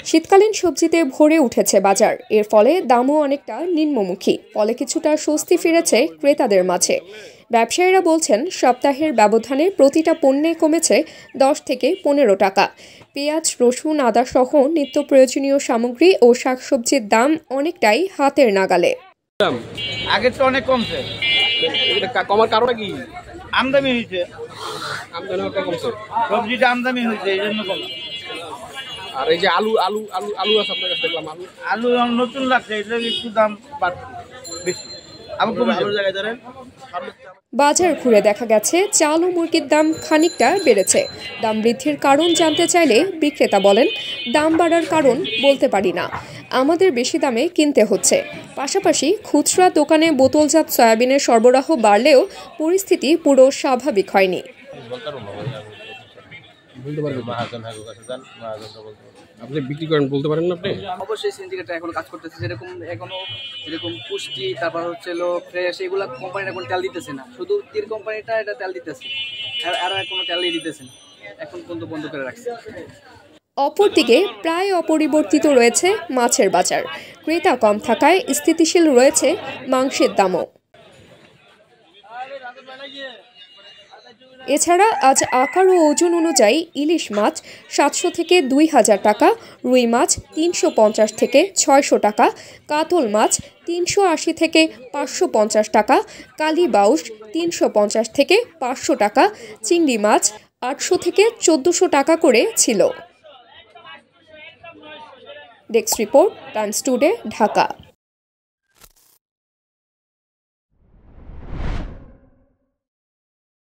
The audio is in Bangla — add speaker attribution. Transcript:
Speaker 1: শীতকালীন সবজিতে ভরে উঠেছে বাজার, এর ফলে দামও অনেকটা নিম্নমুখী, ফলে কিছুটা স্বস্তি ফিরেছে ক্রেতাদের মাঝে। ব্যবসায়ীরা বলছেন সপ্তাহের ব্যবধানে প্রতিটা পণ্যে কমেছে 10 থেকে 15 টাকা। পেঁয়াজ, রসুন, আদা সহ নিত্য প্রয়োজনীয় সামগ্রী ও শাকসবজির দাম অনেকটাই হাতের নাগালে।
Speaker 2: আগের তো অনেক কমছে। কমার কারণটা কি? আমদানি হয়েছে, আমদানিটা কমছে, সবজিটা আমদানি হয়েছে এই জন্য কম। আর এই যে আলু আলু আলু আলু আছে আপনার কাছে দেখলাম, আলু নতুন লাগছে, এটা একটু দাম বেশি।
Speaker 1: বাজার ঘুরে দেখা গেছে চাল ও মুরগির দাম খানিকটা বেড়েছে। দাম বৃদ্ধির কারণ জানতে চাইলে বিক্রেতা বলেন, দাম বাড়ার কারণ বলতে পারি না, আমাদের বেশি দামে কিনতে হচ্ছে। পাশাপাশি খুচরা দোকানে বোতলজাত সয়াবিনের সরবরাহ বাড়লেও পরিস্থিতি পুরো স্বাভাবিক হয়নি।
Speaker 2: আপনি বিক্রি করেন বলতে পারেন না? আপনি
Speaker 3: অবশ্যই সিন্ডিকেটটা এখন কাজ করতেছে, যেরকম পুষ্টি, তারপর হচ্ছে ফ্রেশ, এগুলা কোম্পানিটা এখন তেল দিতেছে না, শুধু তীর কোম্পানিটা এটা তেল দিতেছে, আর কোনো তেলই দিতেছে না, এখন পর্যন্ত বন্ধ করে রাখছে।
Speaker 1: অপরদিকে প্রায় অপরিবর্তিত রয়েছে মাছের বাজার, ক্রেতা কম থাকায় স্থিতিশীল রয়েছে মাংসের দামও। এছাড়া আজ আকার ও ওজন অনুযায়ী ইলিশ মাছ 700 থেকে 2000 টাকা, রুই মাছ 350 থেকে 600 টাকা, কাতল মাছ 380 থেকে 550 টাকা, কালীবাউস 350 থেকে 500 টাকা, চিংড়ি মাছ 800 থেকে 1400 টাকা করে ছিল। Desk report, Times today, Dhaka.